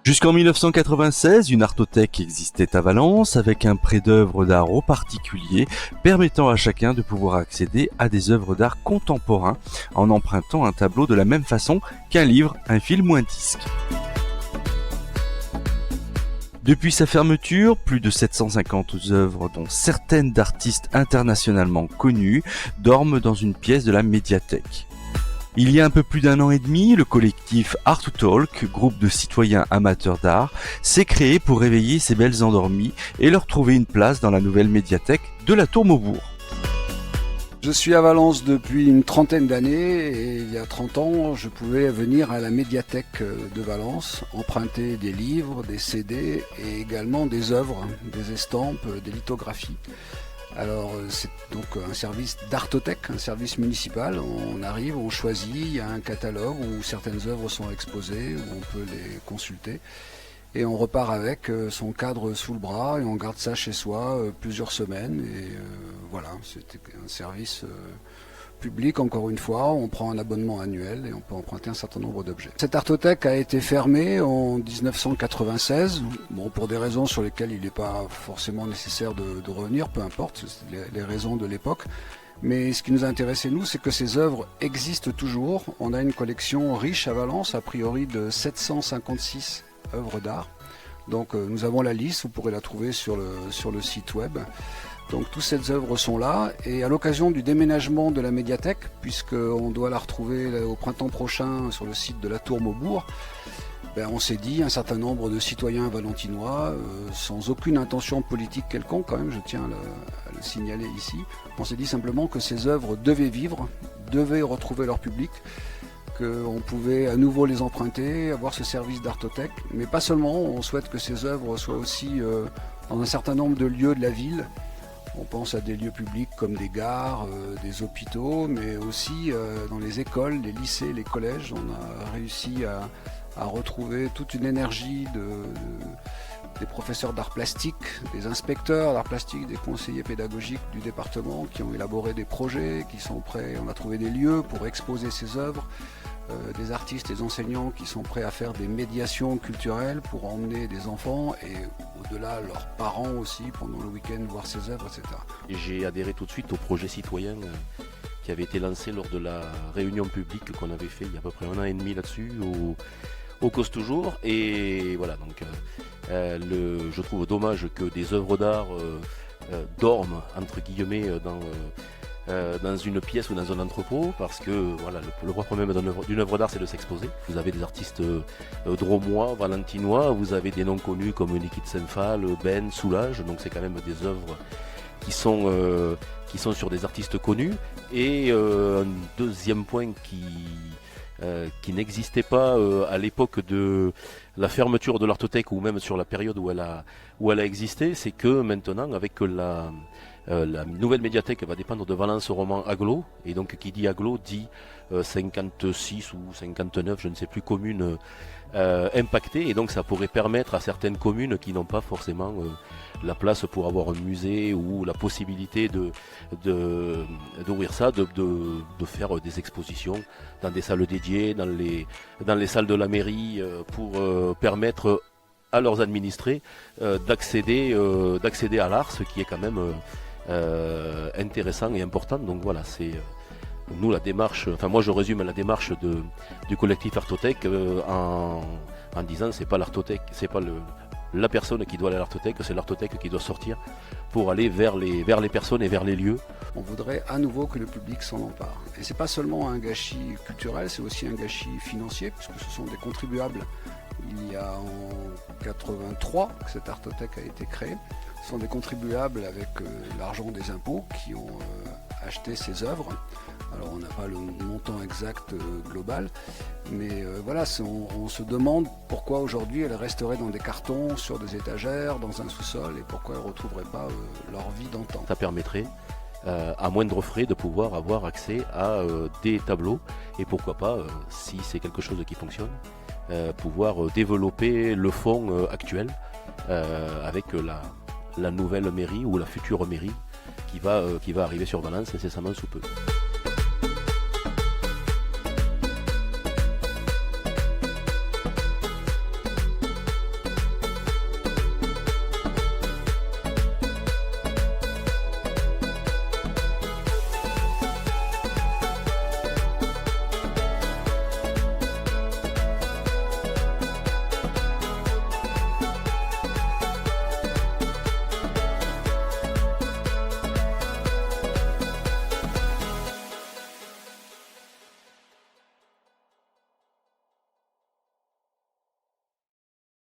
Jusqu'en 1996, une artothèque existait à Valence avec un prêt d'œuvres d'art aux particuliers permettant à chacun de pouvoir accéder à des œuvres d'art contemporains en empruntant un tableau de la même façon qu'un livre, un film ou un disque. Depuis sa fermeture, plus de 750 œuvres, dont certaines d'artistes internationalement connus, dorment dans une pièce de la médiathèque. Il y a un peu plus d'1 an et demi, le collectif Art to Talk, groupe de citoyens amateurs d'art, s'est créé pour réveiller ces belles endormies et leur trouver une place dans la nouvelle médiathèque de la Tour Maubourg. Je suis à Valence depuis une trentaine d'années et il y a 30 ans, je pouvais venir à la médiathèque de Valence, emprunter des livres, des CD et également des œuvres, des estampes, des lithographies. Alors c'est donc un service d'artothèque, un service municipal. On arrive, on choisit, il y a un catalogue où certaines œuvres sont exposées, où on peut les consulter. Et on repart avec son cadre sous le bras et on garde ça chez soi plusieurs semaines. Et voilà, c'était un service public, encore une fois. On prend un abonnement annuel et on peut emprunter un certain nombre d'objets. Cette artothèque a été fermée en 1996, bon, pour des raisons sur lesquelles il n'est pas forcément nécessaire de revenir, peu importe, c'est les raisons de l'époque. Mais ce qui nous a intéressé, nous, c'est que ces œuvres existent toujours. On a une collection riche à Valence, a priori de 756 œuvres d'art. Donc nous avons la liste, vous pourrez la trouver sur le site web. Donc toutes ces œuvres sont là et à l'occasion du déménagement de la médiathèque, puisqu'on doit la retrouver au printemps prochain sur le site de la Tour Maubourg, on s'est dit, un certain nombre de citoyens valentinois, sans aucune intention politique quelconque quand même, je tiens à le signaler ici, on s'est dit simplement que ces œuvres devaient vivre, devaient retrouver leur public, qu'on pouvait à nouveau les emprunter, avoir ce service d'artothèque, mais pas seulement, on souhaite que ces œuvres soient aussi dans un certain nombre de lieux de la ville. On pense à des lieux publics comme des gares, des hôpitaux, mais aussi dans les écoles, les lycées, les collèges. On a réussi à retrouver toute une énergie des professeurs d'art plastique, des inspecteurs d'art plastique, des conseillers pédagogiques du département qui ont élaboré des projets, qui sont prêts. On a trouvé des lieux pour exposer ces œuvres. Des artistes, des enseignants qui sont prêts à faire des médiations culturelles pour emmener des enfants et au-delà leurs parents aussi pendant le week-end voir ces œuvres, etc. J'ai adhéré tout de suite au projet citoyen qui avait été lancé lors de la réunion publique qu'on avait fait il y a à peu près 1 an et demi là-dessus au Cause Toujours. Et voilà, donc je trouve dommage que des œuvres d'art dorment entre guillemets dans une pièce ou dans un entrepôt, parce que voilà, le propre même d'une œuvre d'art, c'est de s'exposer. Vous avez des artistes dromois, valentinois, vous avez des noms connus comme Nikit Senfal, Ben, Soulage, donc c'est quand même des œuvres qui sont sur des artistes connus. Et un deuxième point qui n'existait pas à l'époque de la fermeture de l'artothèque ou même sur la période où elle a existé, c'est que maintenant, avec la nouvelle médiathèque va dépendre de Valence Roman Agglo, et donc qui dit Agglo dit 56 ou 59, je ne sais plus, communes impactées, et donc ça pourrait permettre à certaines communes qui n'ont pas forcément la place pour avoir un musée ou la possibilité d'ouvrir ça, de faire des expositions dans des salles dédiées, dans les salles de la mairie, pour permettre à leurs administrés d'accéder à l'art, ce qui est quand même intéressant et important. Donc voilà, c'est nous la démarche, enfin moi je résume la démarche du collectif Artothèque en disant c'est pas l'artothèque, c'est pas la personne qui doit aller à l'artothèque, c'est l'artothèque qui doit sortir pour aller vers les personnes et vers les lieux. On voudrait à nouveau que le public s'en empare. Et c'est pas seulement un gâchis culturel, c'est aussi un gâchis financier, puisque ce sont des contribuables. Il y a en 83 que cette artothèque a été créée. Ce sont des contribuables avec l'argent des impôts qui ont acheté ces œuvres. Alors on n'a pas le montant exact global, mais voilà, on se demande pourquoi aujourd'hui elles resteraient dans des cartons, sur des étagères, dans un sous-sol, et pourquoi elles ne retrouveraient pas leur vie d'antan. Ça permettrait à moindre frais de pouvoir avoir accès à des tableaux, et pourquoi pas, si c'est quelque chose qui fonctionne, pouvoir développer le fonds actuel avec la nouvelle mairie ou la future mairie qui va arriver sur Valence incessamment sous peu.